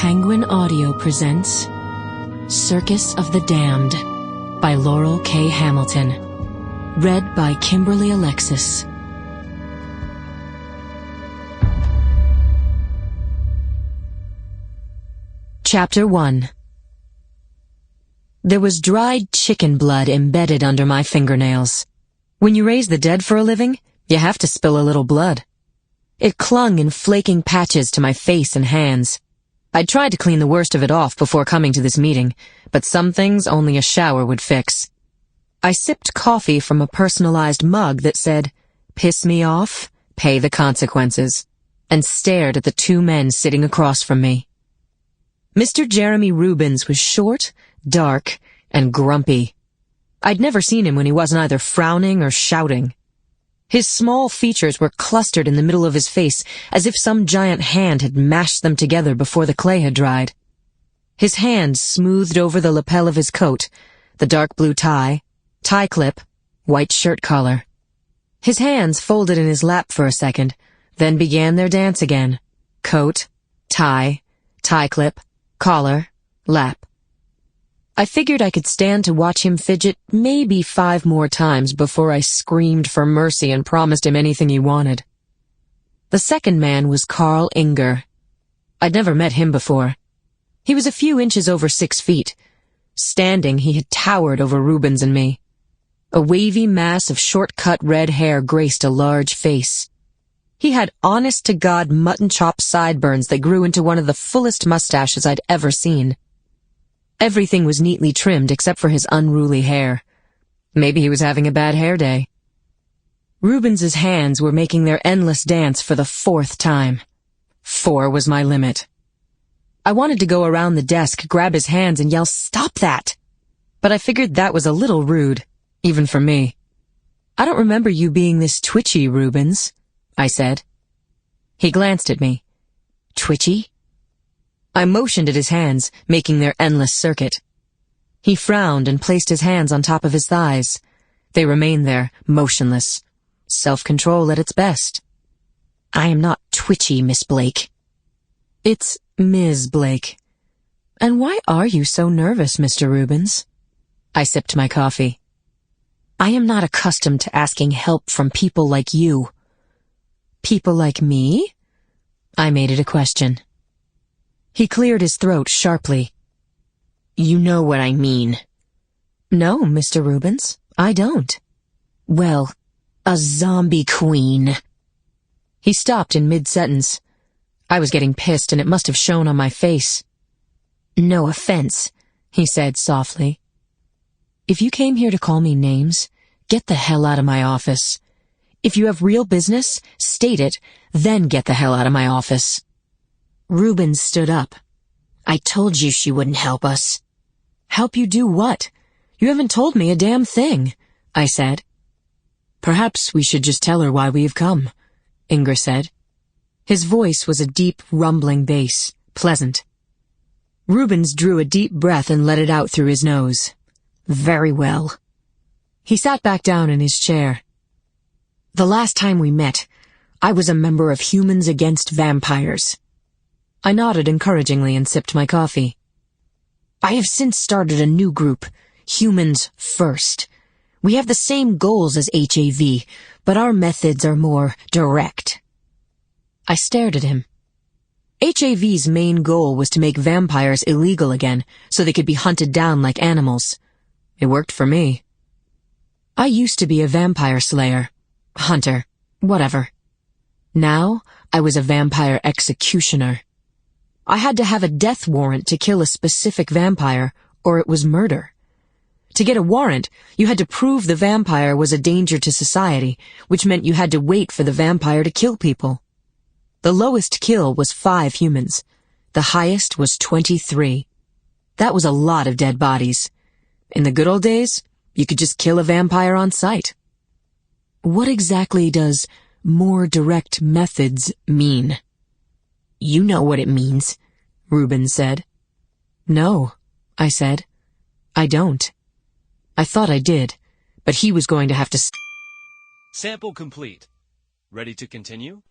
Penguin Audio presents Circus of the Damned by Laurell K. Hamilton. Read by Kimberly Alexis. Chapter 1. There was dried chicken blood embedded under my fingernails. When you raise the dead for a living, you have to spill a little blood. It clung in flaking patches to my face and hands. I'd tried to clean the worst of it off before coming to this meeting, but some things only a shower would fix. I sipped coffee from a personalized mug that said, "Piss me off, pay the consequences," and stared at the two men sitting across from me. Mr. Jeremy Rubens was short, dark, and grumpy. I'd never seen him when he wasn't either frowning or shouting. His small features were clustered in the middle of his face, as if some giant hand had mashed them together before the clay had dried. His hands smoothed over the lapel of his coat, the dark blue tie clip, white shirt collar. His hands folded in his lap for a second, then began their dance again. Coat, tie clip, collar, lap. I figured I could stand to watch him fidget maybe 5 more times before I screamed for mercy and promised him anything he wanted. The second man was Carl Inger. I'd never met him before. He was a few inches over 6 feet. Standing, he had towered over Rubens and me. A wavy mass of short-cut red hair graced a large face. He had honest-to-God mutton-chop sideburns that grew into one of the fullest mustaches I'd ever seen. Everything was neatly trimmed except for his unruly hair. Maybe he was having a bad hair day. Rubens's hands were making their endless dance for the 4th time. 4 was my limit. I wanted to go around the desk, grab his hands, and yell, "Stop that!" But I figured that was a little rude, even for me. "I don't remember you being this twitchy, Rubens," I said. He glanced at me. "Twitchy?" I motioned at his hands, making their endless circuit. He frowned and placed his hands on top of his thighs. They remained there, motionless. Self-control at its best. "I am not twitchy, Miss Blake." "It's Ms. Blake." "And why are you so nervous, Mr. Rubens?" I sipped my coffee. "I am not accustomed to asking help from people like you." "People like me?" I made it a question. He cleared his throat sharply. "You know what I mean." "No, Mr. Rubens, I don't." "Well, a zombie queen." He stopped in mid-sentence. I was getting pissed, and it must have shown on my face. "No offense," he said softly. "If you came here to call me names, get the hell out of my office. If you have real business, state it, then get the hell out of my office." Rubens stood up. "I told you she wouldn't help us." "Help you do what? You haven't told me a damn thing," I said. "Perhaps we should just tell her why we have come," Inger said. His voice was a deep, rumbling bass, pleasant. Rubens drew a deep breath and let it out through his nose. "Very well." He sat back down in his chair. "The last time we met, I was a member of Humans Against Vampires." I nodded encouragingly and sipped my coffee. "I have since started a new group, Humans First. We have the same goals as HAV, but our methods are more direct." I stared at him. HAV's main goal was to make vampires illegal again, so they could be hunted down like animals. It worked for me. I used to be a vampire slayer, hunter, whatever. Now, I was a vampire executioner. I had to have a death warrant to kill a specific vampire, or it was murder. To get a warrant, you had to prove the vampire was a danger to society, which meant you had to wait for the vampire to kill people. The lowest kill was 5 humans. The highest was 23. That was a lot of dead bodies. In the good old days, you could just kill a vampire on sight. "What exactly does more direct methods mean?" "You know what it means," Rubens said. "No," I said. "I don't." I thought I did, but he was going to have to... Sample complete. Ready to continue?